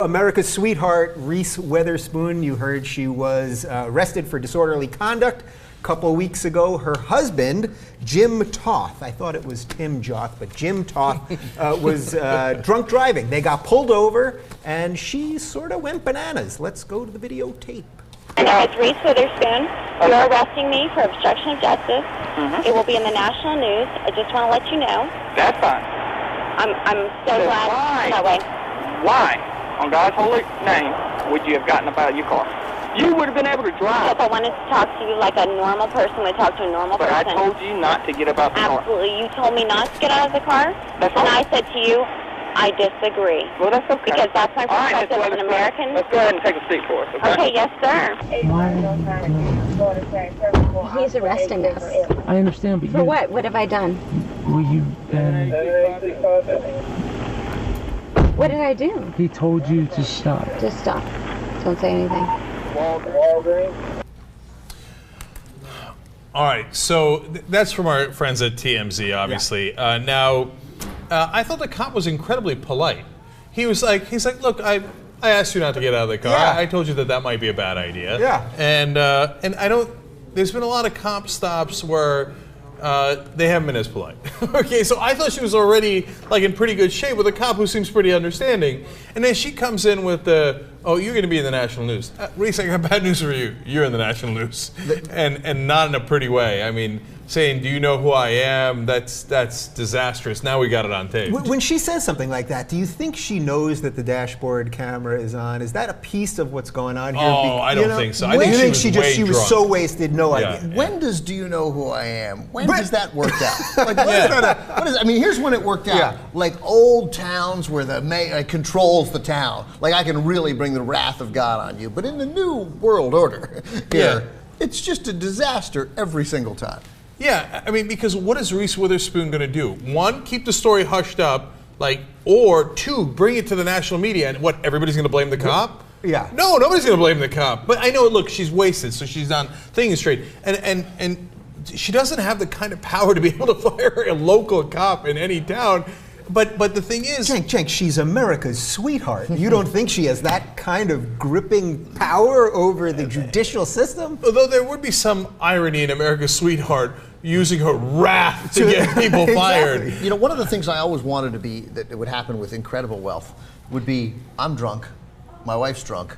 America's sweetheart, Reese Witherspoon, you heard she was arrested for disorderly conduct a couple of weeks ago. Her husband, Jim Toth, I thought it was Tim Joth, but Jim Toth was drunk driving. They got pulled over, and she sort of went bananas. Let's go to the videotape. My name is Reese Witherspoon. You're arresting me for obstruction of justice. It will be in the national news. I just want to let you know. That's fine. I'm so glad why? that way. Why, on God's holy name, would you have gotten up out of your car? You would have been able to drive. Because I wanted to talk to you like a normal person would talk to a normal person. But I told you not to get up out the car. Absolutely. You told me not to get out of the car. That's and right. I said to you, I disagree. Well, that's okay. Because that's my perspective as an American. Let's go ahead and take a seat for us, okay? Okay, yes, sir. He's arresting us. I understand, but For what? What have I done? Well, What did I do? he told you to stop. Just stop. Don't say anything. All right, so that's from our friends at TMZ, obviously. Now, I thought the cop was incredibly polite. He's like, look, I asked you not to get out of the car. Yeah. I told you that might be a bad idea. Yeah. And I don't. There's been a lot of cop stops where they haven't been as polite. Okay, so I thought she was already like in pretty good shape with a cop who seems pretty understanding, and then she comes in with the, oh, you're going to be in the national news. Reese, I got bad news for you. You're in the national news, and not in a pretty way. I mean, saying, do you know who I am? That's disastrous. Now we got it on tape. When she says something like that, do you think she knows that the dashboard camera is on? Is that a piece of what's going on here? Oh, I don't think so. I think she was so wasted, no idea. When does do you know who I am? When does that work out? Like, I mean, here's when it worked out. Yeah. Like old towns where the mayor controls the town. Like I can really bring the wrath of God on you. But in the new world order here, it's just a disaster every single time. Yeah, I mean, because what is Reese Witherspoon going to do? One, keep the story hushed up, or two, bring it to the national media, and what, everybody's going to blame the cop? Yeah. No, nobody's going to blame the cop. But I know, look, she's wasted, so she's on thinking straight. And she doesn't have the kind of power to be able to fire a local cop in any town. But the thing is, Cenk, she's America's sweetheart. You don't think she has that kind of gripping power over the judicial system? Although there would be some irony in America's sweetheart using her wrath to get people fired. You know, one of the things I always wanted to be that it would happen with incredible wealth would be, I'm drunk, my wife's drunk,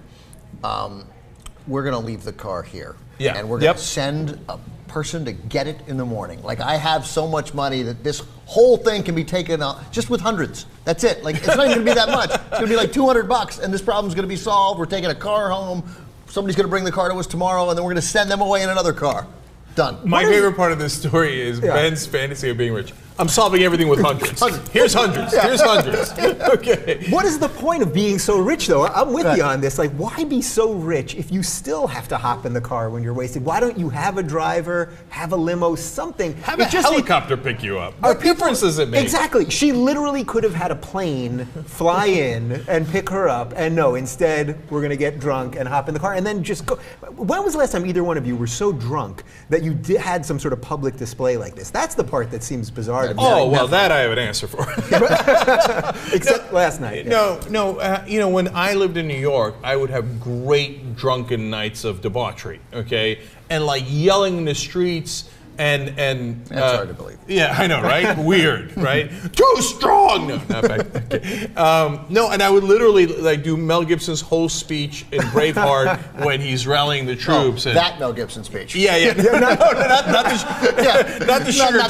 we're going to leave the car here. Yeah. And we're going to send a person to get it in the morning. Like, I have so much money that this whole thing can be taken out just with hundreds. That's it. Like, it's not even going to be that much. It's going to be like $200, and this problem's going to be solved. We're taking a car home. Somebody's going to bring the car to us tomorrow, and then we're going to send them away in another car. Done. My favorite part of this story is Ben's fantasy of being rich. I'm solving everything with hundreds. Here's hundreds. Here's hundreds. Okay. What is the point of being so rich, though? I'm with you on this. Like, why be so rich if you still have to hop in the car when you're wasted? Why don't you have a driver, have a limo, something? Have a helicopter pick you up. What difference does it make? Exactly. She literally could have had a plane fly in and pick her up, and no, instead, we're going to get drunk and hop in the car and then just go. When was the last time either one of you were so drunk that you had some sort of public display like this? That's the part that seems bizarre to me. Oh, well, that I have an answer for. Except last night. No, you know, when I lived in New York, I would have great drunken nights of debauchery, okay? And like yelling in the streets and That's hard to believe. Yeah, I know, right? Weird, right? Too strong! No, not back. Okay. No, and I would literally like do Mel Gibson's whole speech in Braveheart when he's rallying the troops. Oh, that Mel Gibson speech. Yeah. Not the sugar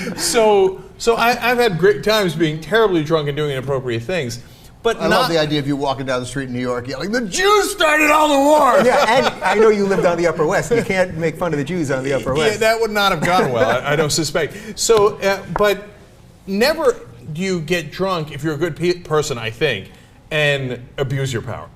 version. So I've had great times being terribly drunk and doing inappropriate things. But I love the idea of you walking down the street in New York yelling, "The Jews started all the war!" Yeah, and I know you lived on the Upper West. You can't make fun of the Jews on the Upper West. Yeah, that would not have gone well, I don't suspect. So, but never do you get drunk if you're a good person, I think, and abuse your power.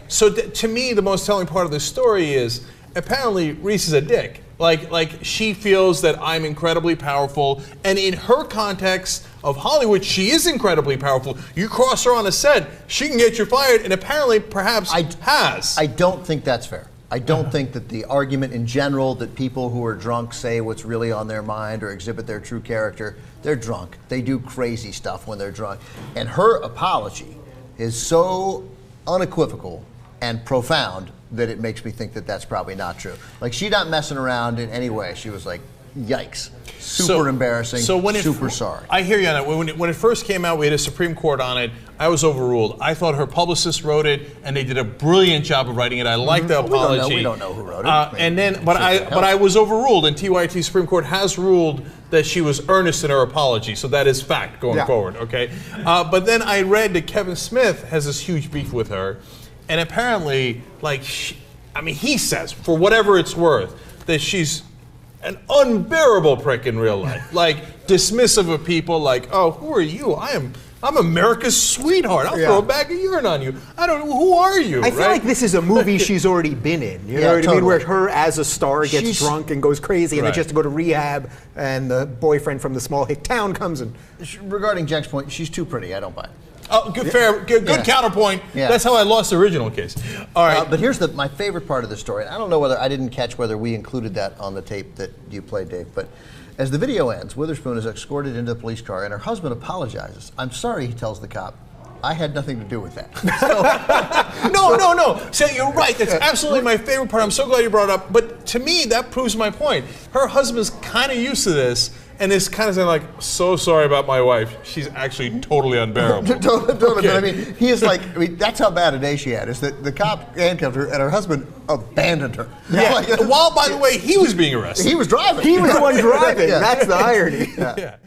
So to me, the most telling part of this story is apparently Reese is a dick. Like she feels that I'm incredibly powerful, and in her context of Hollywood, she is incredibly powerful. You cross her on a set, she can get you fired, and apparently, perhaps, has. I don't think that's fair. I don't think that the argument in general that people who are drunk say what's really on their mind or exhibit their true character, they're drunk. They do crazy stuff when they're drunk. And her apology is so unequivocal and profound that it makes me think that that's probably not true. Like, she's not messing around in any way. She was like, yikes. Super embarrassing, super sorry. I hear you on that. When it first came out, we had a Supreme Court on it. I was overruled. I thought her publicist wrote it, and they did a brilliant job of writing it. I like the apology. We don't know who wrote it. But I was overruled, and TYT Supreme Court has ruled that she was earnest in her apology, so that is fact going forward, okay? But then I read that Kevin Smith has this huge beef with her, and apparently, like, he says, for whatever it's worth, that she's an unbearable prick in real life, like dismissive of people, like, oh, who are you? I'm America's sweetheart. I'll throw a bag of urine on you. I don't know, who are you? I feel like this is a movie she's already been in. You know what I mean? Where her as a star gets drunk and goes crazy, and then she has to go to rehab, and the boyfriend from the small hick town comes and. Regarding Jack's point, she's too pretty. I don't buy it. Oh, good, fair, good counterpoint. Yeah. That's how I lost the original case. All right. But here's my favorite part of the story. I don't know whether I didn't catch whether we included that on the tape that you played, Dave. But as the video ends, Witherspoon is escorted into the police car, and her husband apologizes. I'm sorry, he tells the cop. I had nothing to do with that. No. So you're right. That's absolutely my favorite part. I'm so glad you brought it up. But to me, that proves my point. Her husband's kind of used to this. And it's kind of saying like, so sorry about my wife. She's actually totally unbearable. Totally. Okay. But I mean, he is like, that's how bad a day she had. Is that the cop handcuffed her and her husband abandoned her. Yeah. While, by the way, he was being arrested. He was driving. He was the one driving. That's the irony. Yeah.